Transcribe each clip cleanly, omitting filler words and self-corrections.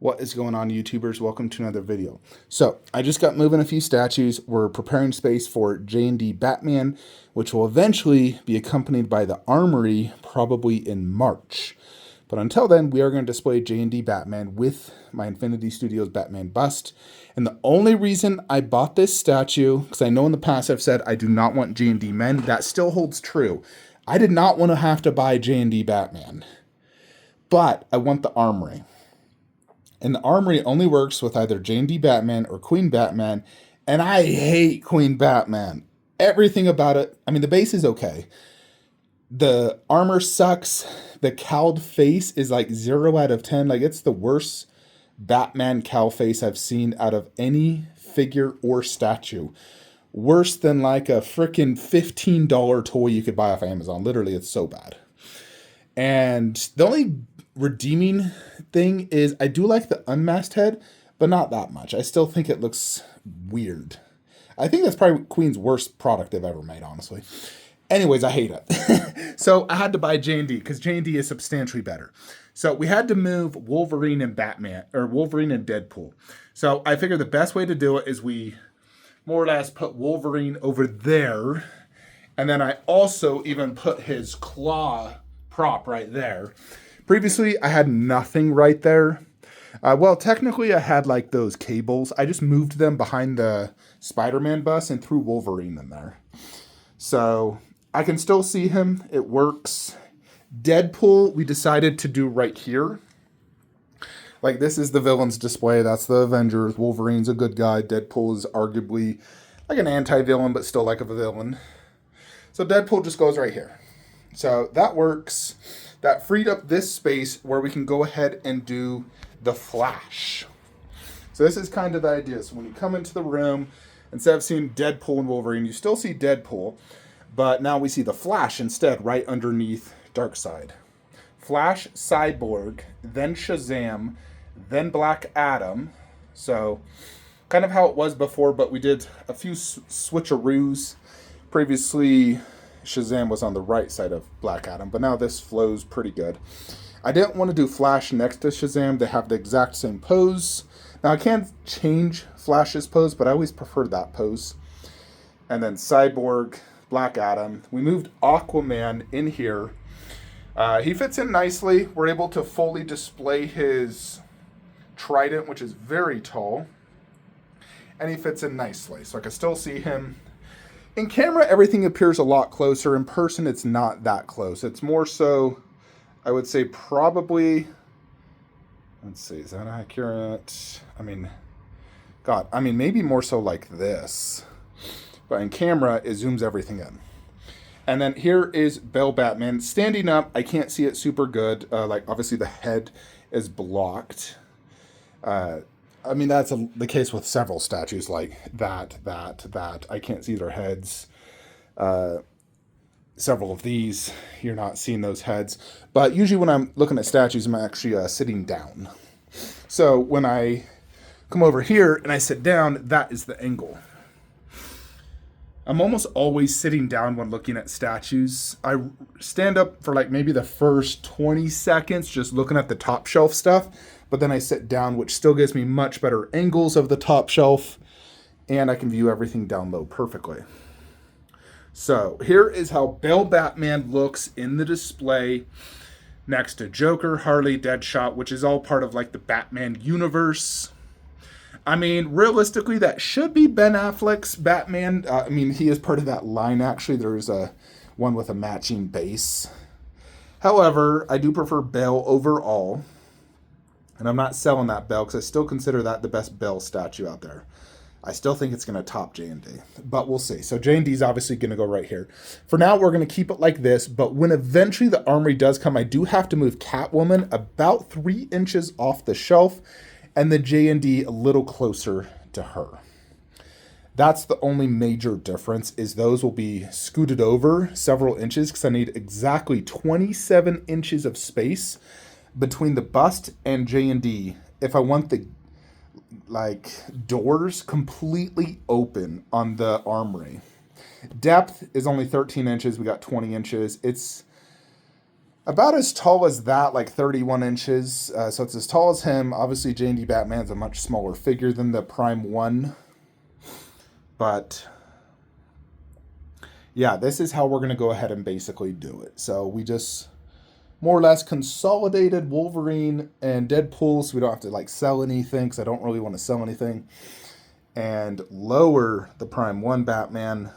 What is going on, YouTubers? Welcome to another video. So I just got moving a few statues. We're preparing space for J&D Batman, which will eventually be accompanied by the Armory, probably in March. But until then, we are going to display J&D Batman with my Infinity Studios Batman bust. And the only reason I bought this statue, because I know in the past I've said I do not want J&D men, that still holds true. I did not want to have to buy J&D Batman, but I want the Armory. And the Armory only works with either J&D Batman or Queen Batman, and I hate Queen Batman. Everything about it, I mean, the base is okay. The armor sucks. The cowled face is like 0 out of 10. Like, it's the worst Batman cowl face I've seen out of any figure or statue. Worse than like a freaking $15 toy you could buy off Amazon. Literally, it's so bad. And the only redeeming thing is I do like the unmasked head, but not that much. I still think it looks weird. I think that's probably Queen's worst product they've ever made, honestly. Anyways, I hate it. So I had to buy J&D because J&D is substantially better. So we had to move Wolverine and Batman, or Wolverine and Deadpool. So I figured the best way to do it is we more or less put Wolverine over there. And then I also even put his claw prop right there. Previously, I had nothing right there. Well, technically, I had like those cables. I just moved them behind the Spider-Man bus and threw Wolverine in there. So I can still see him. It works. Deadpool, we decided to do right here. Like, this is the villain's display. That's the Avengers. Wolverine's a good guy. Deadpool is arguably like an anti-villain, but still like a villain. So Deadpool just goes right here. So that works. That freed up this space where we can go ahead and do the Flash. So this is kind of the idea. So when you come into the room, instead of seeing Deadpool and Wolverine, you still see Deadpool, but now we see the Flash instead right underneath Darkseid. Flash, Cyborg, then Shazam, then Black Adam. So kind of how it was before, but we did a few switcheroos. Previously, Shazam was on the right side of Black Adam, but now this flows pretty good. I didn't want to do Flash next to Shazam. They have the exact same pose. Now, I can change Flash's pose, but I always prefer that pose. And then Cyborg, Black Adam. We moved Aquaman in here. He fits in nicely. We're able to fully display his trident, which is very tall. And he fits in nicely, so I can still see him. In camera, everything appears a lot closer. In person, it's not that close. It's more so, I would say probably, let's see, is that accurate? I mean, God, I mean, maybe more so like this. But in camera, it zooms everything in. And then here is Bell Batman. Standing up, I can't see it super good. Like, obviously, the head is blocked. I mean, that's the case with several statues like that. I can't see their heads. Several of these, you're not seeing those heads. But usually when I'm looking at statues, I'm actually sitting down. So when I come over here and I sit down, that is the angle. I'm almost always sitting down when looking at statues. I stand up for like maybe the first 20 seconds just looking at the top shelf stuff, but then I sit down, which still gives me much better angles of the top shelf, and I can view everything down low perfectly. So here is how Bell Batman looks in the display next to Joker, Harley, Deadshot, which is all part of like the Batman universe. I mean, realistically, that should be Ben Affleck's Batman. I mean, he is part of that line, actually. There's one with a matching base. However, I do prefer Bell overall. And I'm not selling that Bell because I still consider that the best Bell statue out there. I still think it's going to top J&D, but we'll see. So J&D is obviously going to go right here. For now, we're going to keep it like this, but when eventually the Armory does come, I do have to move Catwoman about 3 inches off the shelf and the J&D a little closer to her. That's the only major difference, is those will be scooted over several inches because I need exactly 27 inches of space between the bust and J&D if I want the like doors completely open on the Armory. Depth is only 13 inches. We got 20 inches. It's About as tall as that, like 31 inches. So it's as tall as him. Obviously, J&D Batman's a much smaller figure than the Prime 1. But yeah, this is how we're going to go ahead and basically do it. So we just more or less consolidated Wolverine and Deadpool, so we don't have to like sell anything, because I don't really want to sell anything, and lower the Prime 1 Batman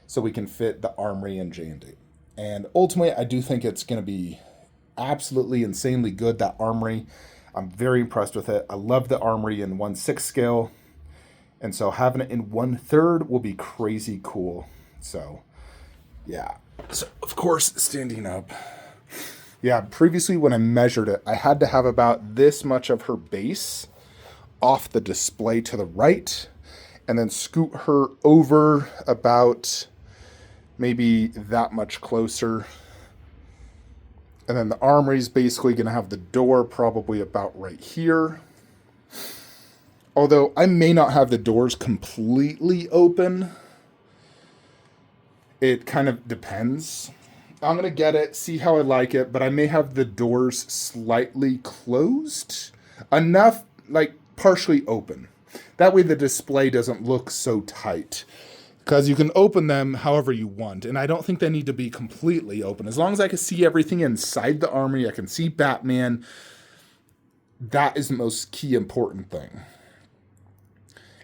so we can fit the Armory and J&D. And ultimately, I do think it's going to be absolutely insanely good, that Armory. I'm very impressed with it. I love the Armory in 1/6 scale. And so having it in 1/3 will be crazy cool. So, yeah. So, of course, standing up. Yeah, previously when I measured it, I had to have about this much of her base off the display to the right, and then scoot her over about maybe that much closer. And then the Armory's basically going to have the door probably about right here. Although I may not have the doors completely open. It kind of depends. I'm going to get it, see how I like it, but I may have the doors slightly closed. Enough, like, partially open. That way the display doesn't look so tight. Because you can open them however you want, and I don't think they need to be completely open. As long as I can see everything inside the Armory, I can see Batman, that is the most key important thing.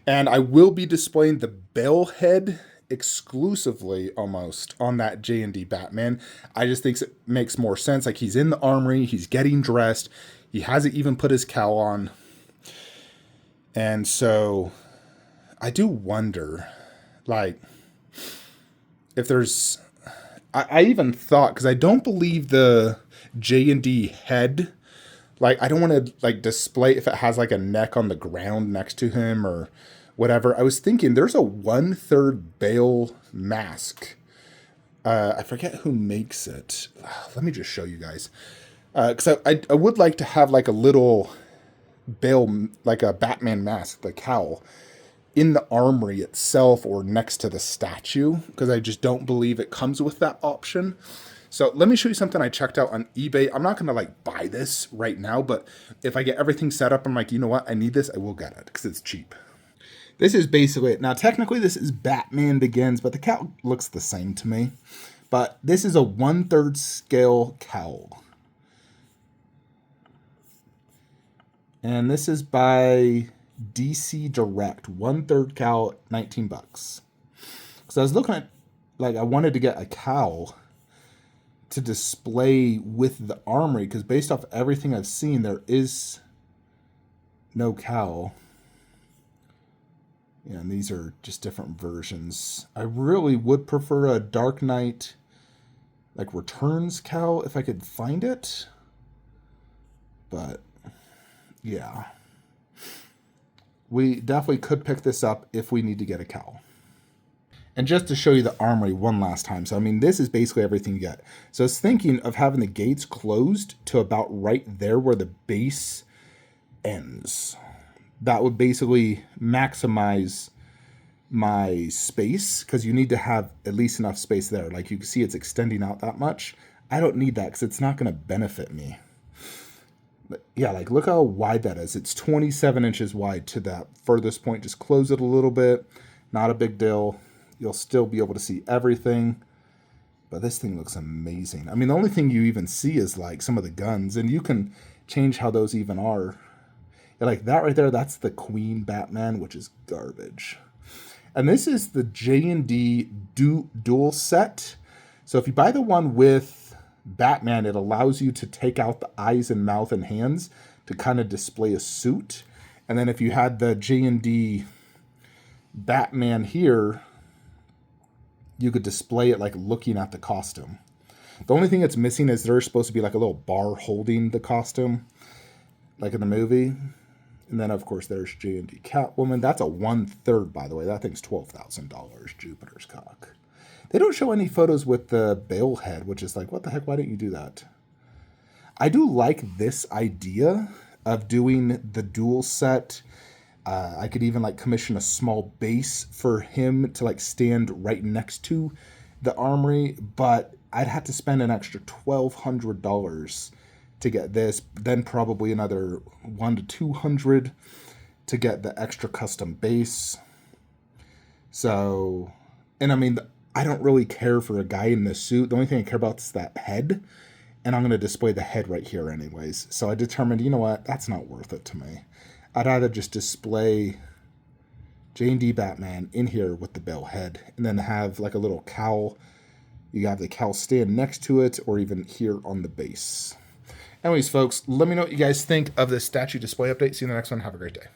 And I will be displaying the bell head exclusively almost on that J&D Batman. I just think it makes more sense. Like, he's in the Armory, he's getting dressed, he hasn't even put his cowl on. And so I do wonder, like, if there's, I even thought, because I don't believe the J&D head, like, I don't want to like display if it has like a neck on the ground next to him or whatever. I was thinking there's a 1/3 Bale mask. I forget who makes it. Let me just show you guys. Because I would like to have like a little Bale, like a Batman mask, the cowl, in the Armory itself or next to the statue, because I just don't believe it comes with that option. So let me show you something I checked out on eBay. I'm not going to like buy this right now, but if I get everything set up, I'm like, you know what? I need this. I will get it because it's cheap. This is basically it. Now, technically, this is Batman Begins, but the cowl looks the same to me. But this is a 1/3 scale cowl. And this is by DC Direct. 1/3 cowl, $19. So I was looking at, like, I wanted to get a cowl to display with the Armory, because based off everything I've seen, there is no cowl. Yeah, and these are just different versions. I really would prefer a Dark Knight, like, Returns cowl if I could find it. But, yeah. We definitely could pick this up if we need to get a cowl. And just to show you the Armory one last time. So, I mean, this is basically everything you get. So I was thinking of having the gates closed to about right there where the base ends. That would basically maximize my space, because you need to have at least enough space there. Like, you can see it's extending out that much. I don't need that because it's not going to benefit me. But yeah, like, look how wide that is. It's 27 inches wide to that furthest point. Just close it a little bit. Not a big deal. You'll still be able to see everything. But this thing looks amazing. I mean, the only thing you even see is like some of the guns, and you can change how those even are. Yeah, like that right there, that's the Queen Batman, which is garbage. And this is the J&D dual set. So if you buy the one with Batman, it allows you to take out the eyes and mouth and hands to kind of display a suit. And then if you had the J&D Batman here, you could display it like looking at the costume. The only thing that's missing is there's supposed to be like a little bar holding the costume, like in the movie. And then, of course, there's J&D Catwoman. That's a 1/3, by the way. That thing's $12,000, Jupiter's cock. They don't show any photos with the Bale head, which is like, what the heck? Why didn't you do that? I do like this idea of doing the dual set. I could even like commission a small base for him to like stand right next to the Armory, but I'd have to spend an extra $1,200 to get this, then probably another $100 to $200 to get the extra custom base. So, and I mean, I don't really care for a guy in the suit. The only thing I care about is that head, and I'm going to display the head right here anyways. So I determined, you know what, that's not worth it to me. I'd either just display J&D Batman in here with the bell head, and then have like a little cowl. You have the cowl stand next to it, or even here on the base. Anyways, folks, let me know what you guys think of this statue display update. See you in the next one. Have a great day.